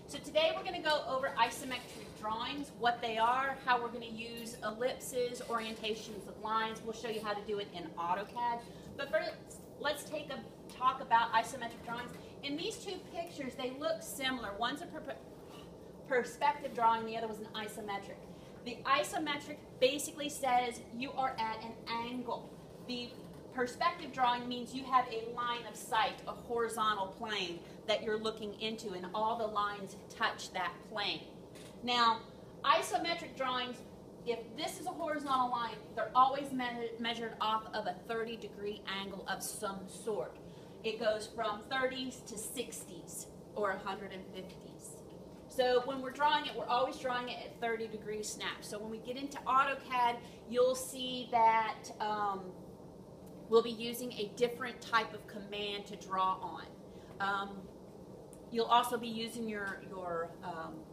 So today we're going to go over isometric drawings, what they are, how we're going to use ellipses, orientations of lines. We'll show you how to do it in AutoCAD. But first, let's talk about isometric drawings. In these two pictures, they look similar. One's a perspective drawing, the other was an isometric. The isometric basically says you are at an angle. The perspective drawing means you have a line of sight, a horizontal plane that you're looking into, and all the lines touch that plane. Now, isometric drawings, if this is a horizontal line, they're always measured off of a 30-degree angle of some sort. It goes from 30s to 60s or 150s. So when we're drawing it, we're always drawing it at 30-degree snaps. So when we get into AutoCAD, you'll see that we'll be using a different type of command to draw on. You'll also be using your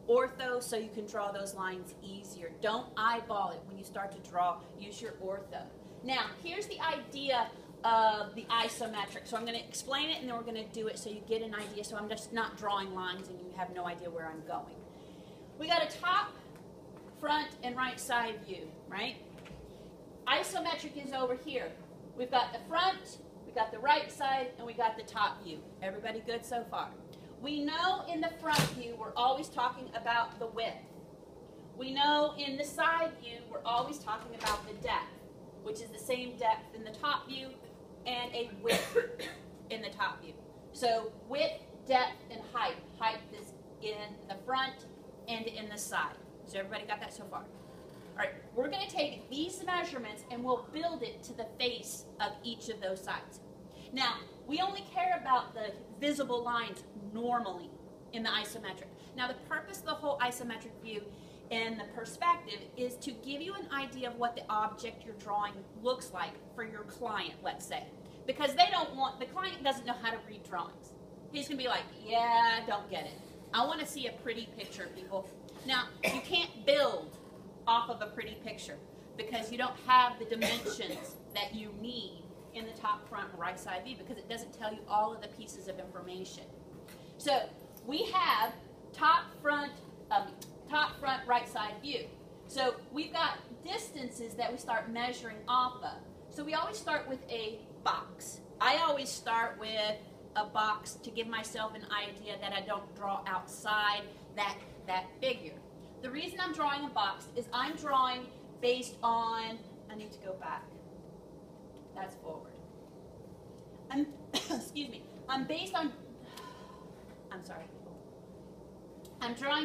ortho so you can draw those lines easier. Don't eyeball it when you start to draw. Use your ortho. Now, here's the idea of the isometric. So I'm going to explain it and then we're going to do it so you get an idea. So I'm just not drawing lines and you have no idea where I'm going. We got a top, front, and right side view, right? Isometric is over here. We've got the front, we got the right side, and we got the top view. Everybody good so far? We know in the front view we're always talking about the width. We know in the side view we're always talking about the depth, which is the same depth in the top view and a width in the top view. So width, depth, and height. Height is in the front and in the side. So everybody got that so far? All right, we're going to take these measurements and we'll build it to the face of each of those sides. Now, we only care about the visible lines normally in the isometric. Now, the purpose of the whole isometric view and the perspective is to give you an idea of what the object you're drawing looks like for your client, let's say. Because the client doesn't know how to read drawings. He's going to be like, yeah, don't get it. I want to see a pretty picture, people. Now, you can't build off of a pretty picture because you don't have the dimensions that you need in the top, front, and right side view because it doesn't tell you all of the pieces of information. So we have top, front, right side view. So we've got distances that we start measuring off of. So we always start with a box. I always start with a box to give myself an idea that I don't draw outside that figure. The reason I'm drawing a box is I'm drawing based on, I need to go back. That's forward. Excuse me. I'm drawing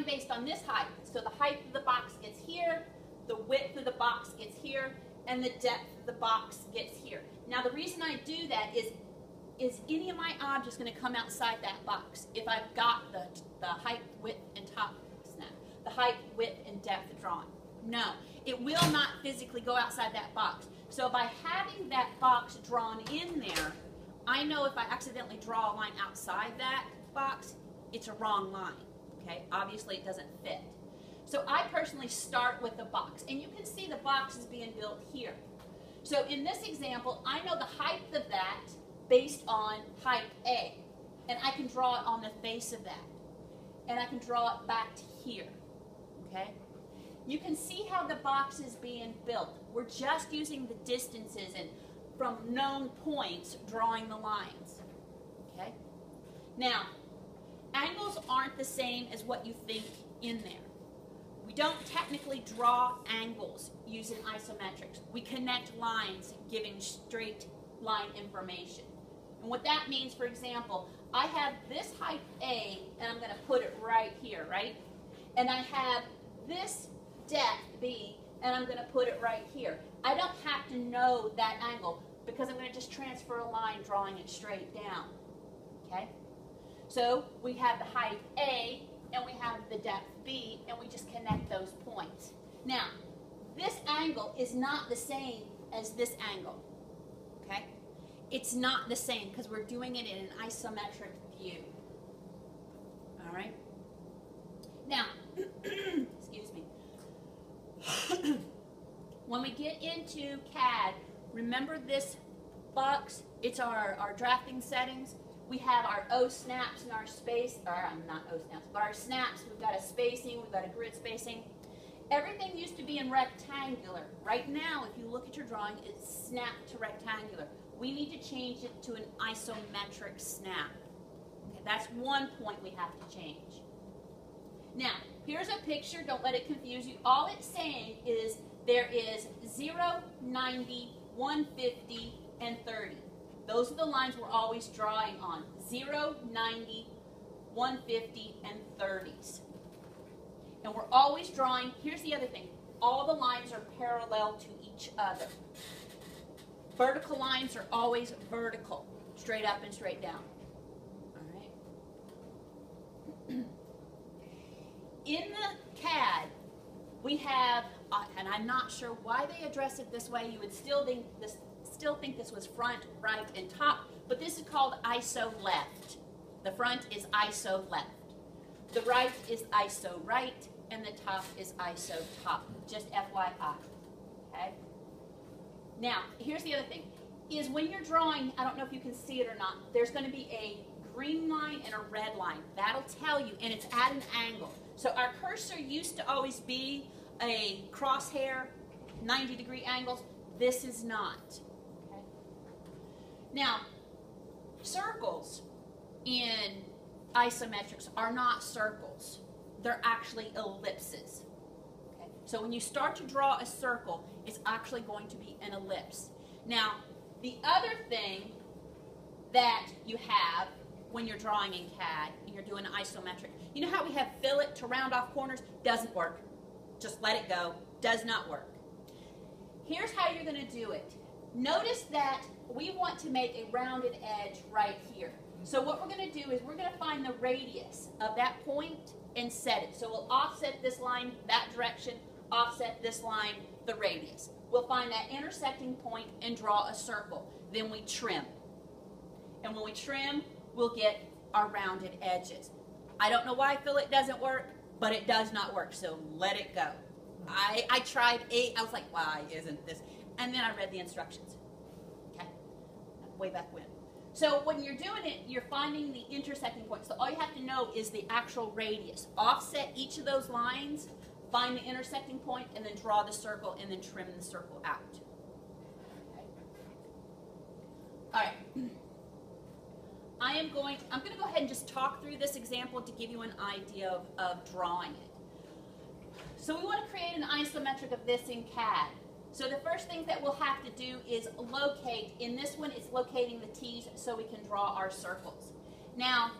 based on this height. So the height of the box gets here, the width of the box gets here, and the depth of the box gets here. Now the reason I do that is any of my objects going to come outside that box if I've got the height, width, and top the height, width, and depth drawn. No, it will not physically go outside that box. So by having that box drawn in there, I know if I accidentally draw a line outside that box, it's a wrong line. Okay, obviously it doesn't fit. So I personally start with the box, and you can see the box is being built here. So in this example, I know the height of that based on height A, and I can draw it on the face of that, and I can draw it back to here. Okay? You can see how the box is being built. We're just using the distances and from known points drawing the lines. Okay? Now, angles aren't the same as what you think in there. We don't technically draw angles using isometrics. We connect lines giving straight line information. And what that means, for example, I have this height A and I'm going to put it right here, right? And I have this depth B, and I'm going to put it right here. I don't have to know that angle because I'm going to just transfer a line drawing it straight down. Okay? So we have the height A, and we have the depth B, and we just connect those points. Now, this angle is not the same as this angle. Okay? It's not the same because we're doing it in an isometric view. All right? Now, excuse me. When we get into CAD, remember this box? It's our drafting settings. We have our O snaps and our space, or not O snaps, but our snaps. We've got a spacing, we've got a grid spacing. Everything used to be in rectangular. Right now, if you look at your drawing, it's snapped to rectangular. We need to change it to an isometric snap. Okay, that's one point we have to change. Now, here's a picture. Don't let it confuse you. All it's saying is there is 0, 90, 150, and 30. Those are the lines we're always drawing on. 0, 90, 150, and 30s. And we're always drawing, here's the other thing, all the lines are parallel to each other. Vertical lines are always vertical, straight up and straight down. All right. In the CAD, we have, and I'm not sure why they address it this way, you would still think this was front, right, and top, but this is called ISO left. The front is ISO left. The right is ISO right, and the top is ISO top. Just FYI. Okay? Now, here's the other thing. Is when you're drawing, I don't know if you can see it or not, there's going to be a green line and a red line. That'll tell you, and it's at an angle. So our cursor used to always be a crosshair, 90-degree angles. This is not. Okay? Now, circles in isometrics are not circles. They're actually ellipses. Okay? So when you start to draw a circle, it's actually going to be an ellipse. Now, the other thing that you have when you're drawing in CAD and you're doing isometric, you know how we have fillet to round off corners? Doesn't work. Just let it go. Does not work. Here's how you're going to do it. Notice that we want to make a rounded edge right here. So what we're going to do is we're going to find the radius of that point and set it. So we'll offset this line that direction, offset this line the radius. We'll find that intersecting point and draw a circle. Then we trim. And when we trim, we'll get our rounded edges. I don't know why fillet doesn't work, but it does not work, so let it go. I tried 8, I was like, why isn't this? And then I read the instructions. Okay? Way back when. So when you're doing it, you're finding the intersecting point. So all you have to know is the actual radius. Offset each of those lines, find the intersecting point, and then draw the circle, and then trim the circle out. Okay? All right. I'm going to go ahead and just talk through this example to give you an idea of drawing it. So we want to create an isometric of this in CAD. So the first thing that we'll have to do is locate. In this one, it's locating the T's so we can draw our circles. Now,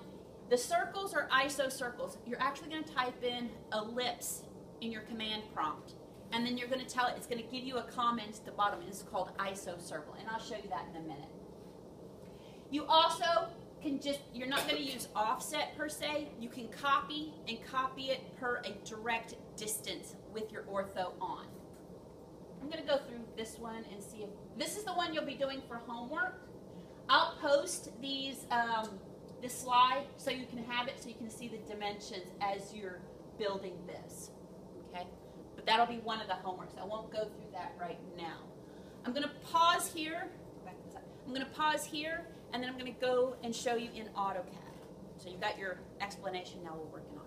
the circles are ISO circles. You're actually going to type in ellipse in your command prompt. And then you're going to tell it, it's going to give you a comment at the bottom. It's called ISO circle. And I'll show you that in a minute. You also can you're not going to use offset per se. You can copy and copy it per a direct distance with your ortho on. I'm going to go through this one and see if this is the one you'll be doing for homework. I'll post these this slide so you can have it, so you can see the dimensions as you're building this. Okay, but that'll be one of the homeworks. I won't go through that right now. I'm going to pause here. I'm going to pause here, and then I'm going to go and show you in AutoCAD. So you've got your explanation. Now we're working on